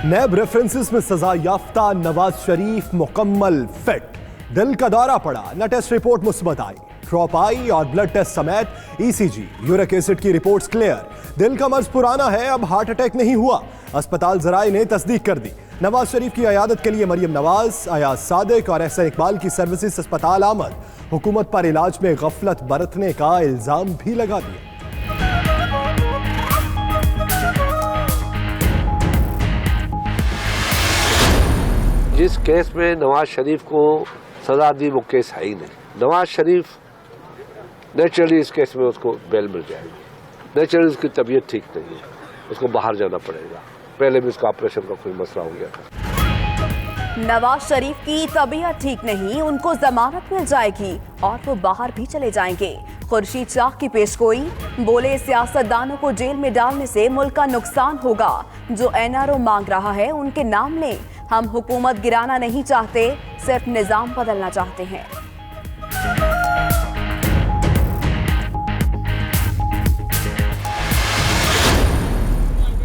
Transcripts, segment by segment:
नैब references में सजा याफ्ता नवाज शरीफ मुकम्मल फिट। दिल का दौरा पड़ा न टेस्ट रिपोर्ट मुस्बत आई, ड्रॉप आई और ब्लड टेस्ट समेत ईसीजी यूरिक एसिड की रिपोर्ट्स क्लियर। दिल का मर्ज पुराना है, अब हार्ट अटैक नहीं हुआ, अस्पताल जराए ने तस्दीक कर दी। नवाज शरीफ की अयादत के लिए मरियम नवाज, अयाज सादिक और एहसन इकबाल की सर्विसेज अस्पताल आमद। हुकूमत पर इलाज में गफलत बरतने का इल्जाम भी लगा दिया। जिस केस में नवाज शरीफ को सजा दी वो केस है ही नहीं। नवाज शरीफ नेचुरली इस केस में उसको बेल मिल जाएगी। नेचुरली उसकी तबीयत ठीक नहीं है, उसको बाहर जाना पड़ेगा। पहले भी उसका ऑपरेशन का कोई मसला हो गया था। नवाज शरीफ की तबीयत ठीक नहीं, उनको जमानत मिल जाएगी और वो बाहर भी चले जाएंगे। खुर्शीद शाह की पेशगोई, बोले सियासतदानों को जेल में डालने से मुल्क का नुकसान होगा। जो एनआरओ मांग रहा है उनके नाम लें। हम हुकूमत गिराना नहीं चाहते, सिर्फ निजाम बदलना चाहते हैं।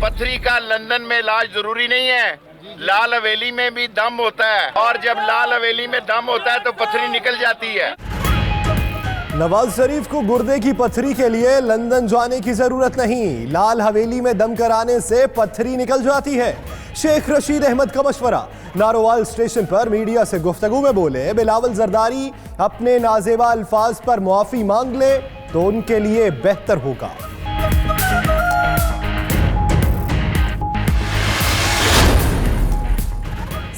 पथरी का लंदन में इलाज जरूरी नहीं है, लाल हवेली में भी दम होता है, और जब लाल हवेली में दम होता है तो पथरी निकल जाती है। नवाज शरीफ को गुर्दे की पथरी के लिए लंदन जाने की जरूरत नहीं, लाल हवेली में दम कराने से पथरी निकल जाती है। शेख रशीद अहमद का मशवरा, नारोवाल स्टेशन पर मीडिया से गुफ्तगू में बोले बिलावल जरदारी अपने नाजेबा अल्फाज पर मुआफी मांग ले तो उनके लिए बेहतर होगा।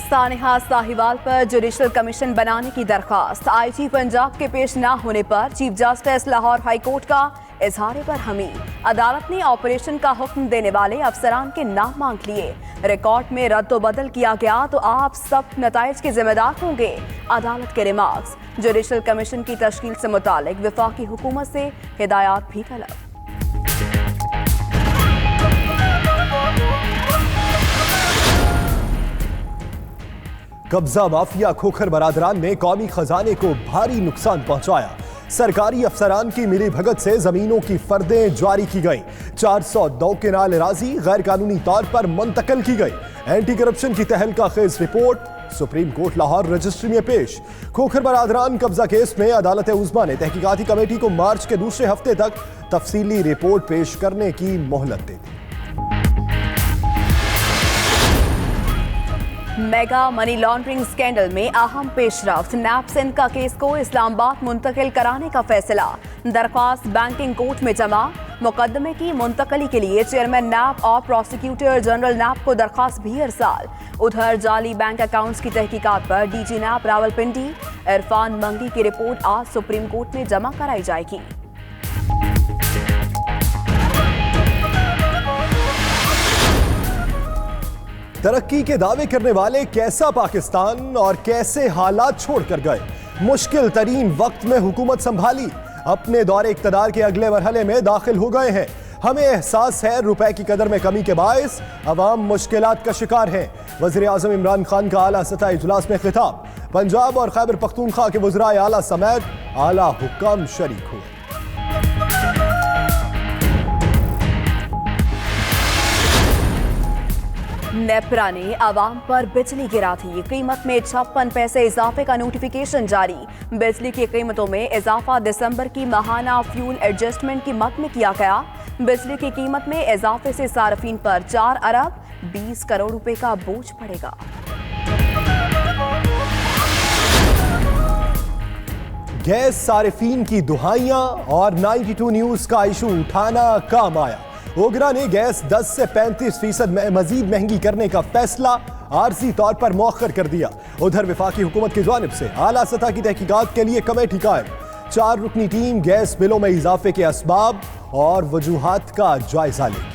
सानेहा साहिवाल पर जुडिशल कमीशन बनाने की दरखास्त। आईजी पंजाब के पेश न होने पर chief justice Lahore high court का इजहार बरहमी। अदालत ने ऑपरेशन का हुक्म देने वाले अफसरान के नाम मांग लिए। रिकॉर्ड में रद्द-ओ-बदल किया गया तो आप सब नताइज के जिम्मेदार होंगे, अदालत के रिमार्क्स। जुडिशल कमीशन की तश्कील से मुतालिक वफाकी हुकूमत से हिदायत भी तलब। कब्जा माफिया खोखर बरादरान ने कौमी खजाने को भारी नुकसान पहुंचाया। सरकारी अफसरान की मिली भगत से जमीनों की फर्दें जारी की गई। 402 केनाल अराजी गैर कानूनी तौर पर मुंतकिल की गई। एंटी करप्शन की तहलका खेज report supreme court Lahore registry में पेश। खोखर बरादरान कब्जा केस में अदालत उज़्मा ने तहकीकाती कमेटी को मार्च के दूसरे हफ्ते तक तफसीली रिपोर्ट पेश करने की मोहलत दे दी। मेगा मनी लॉन्ड्रिंग स्कैंडल में अहम पेशरफ्त, नैब सिंध का केस को इस्लामाबाद मुंतकिल कराने का फैसला। दरख्वास्त बैंकिंग कोर्ट में जमा। मुकदमे की मुंतकली के लिए चेयरमैन नैब और प्रोसिक्यूटर जनरल नैब को दरख्वास्त भी अरसाल। उधर जाली बैंक अकाउंट्स की तहकीकात पर डीजी नैब रावलपिंडी इरफान मंगी की रिपोर्ट आज सुप्रीम कोर्ट में जमा कराई जाएगी। तरक्की के दावे करने वाले कैसा पाकिस्तान और कैसे हालात छोड़कर गए। मुश्किल तरीन वक्त में हुकूमत संभाली, अपने दौरे इक्तदार के अगले मरहले में दाखिल हो गए हैं। हमें एहसास है रुपए की कदर में कमी के बायस अवाम मुश्किलात का शिकार है। वज़ीर आज़म इमरान खान का आला सतह इजलास में खिताब। पंजाब और खैबर पख्तूनख्वा के वज़राए आला समेत आला हुक्काम शरीक हुए। नेपरा ने आवाम पर बिजली गिरा थी। कीमत में 56 पैसे इजाफे का नोटिफिकेशन जारी। बिजली की कीमतों में इजाफा दिसंबर की माहाना फ्यूल एडजस्टमेंट की मद में किया गया। बिजली की कीमत में इजाफे से सार्फिन पर 4 अरब 20 करोड़ रुपए का बोझ पड़ेगा। गैस सारिफीन की दुहाइयां और 92 न्यूज का इशू उठाना काम आया। ओगरा ने गैस 10 से 35% मजीद महंगी करने का फैसला आरजी तौर पर मौखर कर दिया। उधर वफाकी हुकूमत की जानिब से आला सतह की तहकीकात के लिए कमेटी कायम। 4 रुकनी टीम गैस बिलों में इजाफे के असबाब और वजूहात का जायजा लेगी।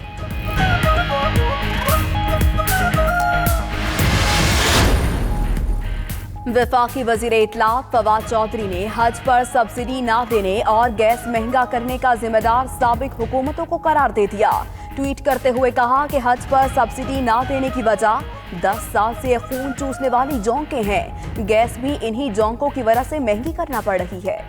वफाकी वजीर इत्तलात फवाद चौधरी ने हज पर सब्सिडी न देने और गैस महंगा करने का जिम्मेदार साबिक हुकूमतों को करार दे दिया। ट्वीट करते हुए कहा कि हज पर सब्सिडी न देने की वजह 10 साल से खून चूसने वाली जोंकें हैं। गैस भी इन्हीं जोंकों की वजह से महंगी करना पड़ रही है।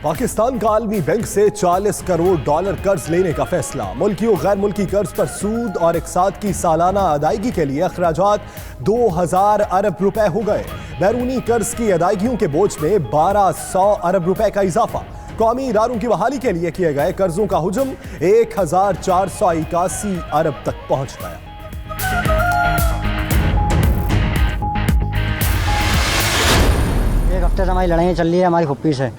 पाकिस्तान का आलमी बैंक से 40 करोड़ डॉलर कर्ज लेने का फैसला। मुल्की और गैर मुल्की कर्ज पर सूद और इकसाद की सालाना अदायगी के लिए अखराजात 2000 अरब रुपए हो गए। बैरूनी कर्ज की अदायगियों के बोझ में 1200 अरब रुपए का इजाफा। कौमी इदारों की बहाली के लिए किए गए कर्जों का हुजम 1481 अरब तक पहुंच गया। एक हफ्ते से हमारी लड़ाई चल रही है हमारी फुप्पी से।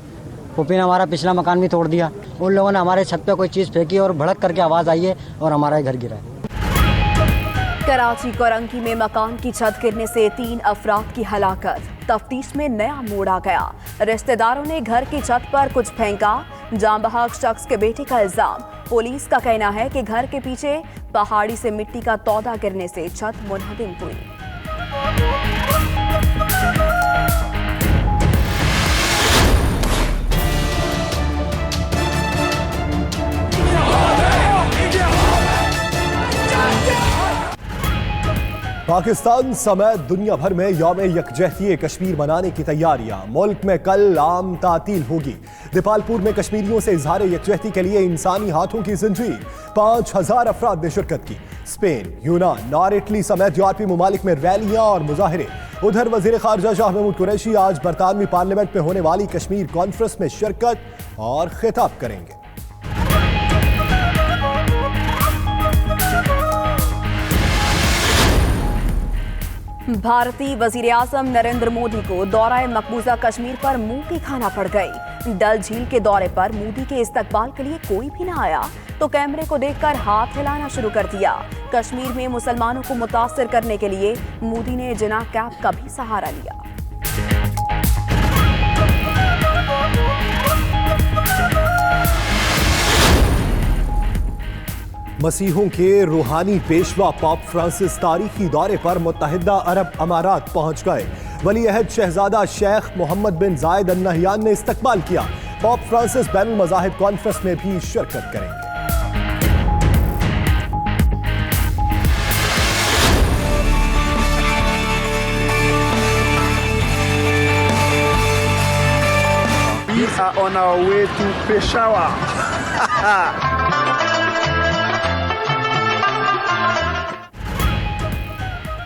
फुप्पी ने हमारा पिछला मकान भी तोड़ दिया। उन लोगों ने हमारे छत पे कोई चीज़ फेंकी और भड़क करके आवाज़ आई है और हमारा घर गिरा है। कराची कोरंगी में मकान की छत गिरने से 3 अफराद की हलाकत। तफ्तीश में नया मोड़ आ गया। रिश्तेदारों ने घर की छत पर कुछ फेंका। जाँ बहक शख्स के बेटे का इल्जाम। पुलिस का कहना है कि घर के पीछे पहाड़ी से मिट्टी का तौदा गिरने से छत मुनहदिम हुई। पाकिस्तान समेत दुनिया भर में यौम यकजहती कश्मीर मनाने की तैयारियां। मुल्क में कल आम तातील होगी। दीपालपुर में कश्मीरियों से इजहार यकजहती के लिए इंसानी हाथों की जंजीर। 5000 अफराद ने शिरकत की। स्पेन, यूनान और इटली समेत यूरोपीय ममालिक में रैलियां और मुजाहिरे। उधर वजीर खारजा शाह महमूद कुरैशी आज बरतानवी पार्लियामेंट में होने वाली कश्मीर कॉन्फ्रेंस में शिरकत और खिताब करेंगे। भारतीय वजीर आजम नरेंद्र मोदी को दौरा मकबूजा कश्मीर पर मुंह की खाना पड़ गई। डल झील के दौरे पर मोदी के इस्तकबाल के लिए कोई भी न आया तो कैमरे को देखकर हाथ हिलाना शुरू कर दिया। कश्मीर में मुसलमानों को मुतासिर करने के लिए मोदी ने जिना कैप का भी सहारा लिया। मसीहों के रूहानी पेशवा पॉप फ्रांसिस तारीखी दौरे पर मुत्तहिदा अरब अमारात पहुंच गए। वली अहद शहजादा शेख मोहम्मद बिन जायद अल नहयान ने इस्तकबाल किया। पॉप फ्रांसिस बैनुल मज़ाहिब कॉन्फ्रेंस में भी शिरकत करेंगे। We are on our way to Peshawar.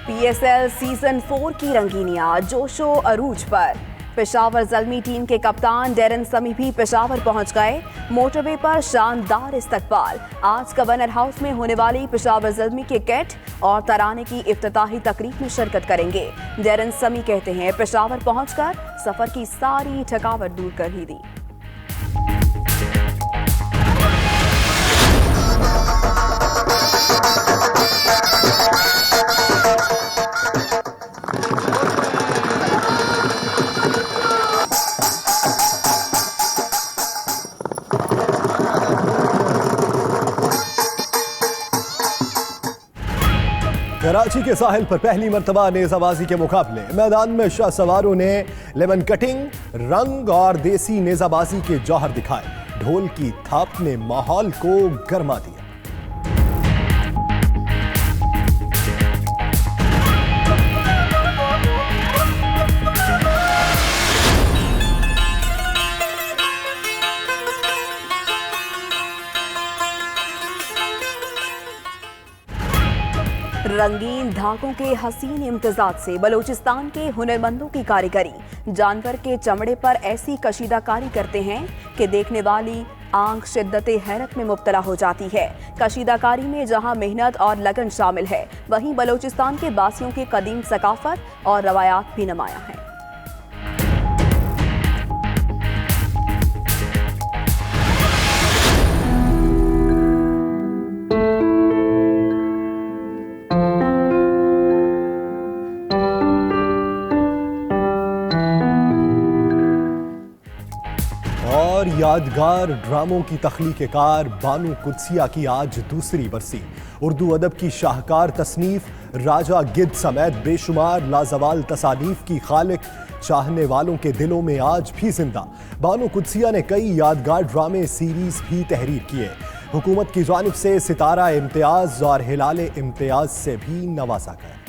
PSL season 4 की रंगीनियां जोशो अरूज पर। पेशावर ज़ल्मी टीम के कप्तान डेरन समी भी पेशावर पहुंच गए। मोटरवे पर शानदार इस्तकबाल। आज गवर्नर हाउस में होने वाली पेशावर ज़ल्मी के कैट और तराने की इफ्तिताही तकरीब में शिरकत करेंगे। डेरन समी कहते हैं पेशावर पहुंचकर सफर की सारी थकावट दूर कर ही दी। कराची के साहिल पर पहली मर्तबा नेजाबाजी के मुकाबले। मैदान में शाह सवारों ने लेमन कटिंग, रंग और देसी नेजाबाजी के जौहर दिखाए। ढोल की थाप ने माहौल को गरमा दिया। रंगीन धागों के हसीन इम्तिजाज से बलूचिस्तान के हुनरमंदों की कारीगरी। जानवर के चमड़े पर ऐसी कशीदाकारी करते हैं कि देखने वाली आंख शिद्दत हैरत में मुब्तला हो जाती है। कशीदाकारी में जहां मेहनत और लगन शामिल है, वहीं बलूचिस्तान के बासियों की कदीम सकाफत और रवायात भी नुमाया हैं। और यादगार ड्रामों की तख्लीक़-ए-कार बानू कुद्सिया की आज दूसरी बरसी। उर्दू अदब की शाहकार तसनीफ राजा गिद्ध समेत बेशुमार लाजवाल तसानीफ की खालिक चाहने वालों के दिलों में आज भी जिंदा। बानू कुद्सिया ने कई यादगार ड्रामे सीरीज भी तहरीर किए। हुकूमत की जानिब से सितारा इम्तियाज और हिलाल इम्तियाज से भी नवाजा गया।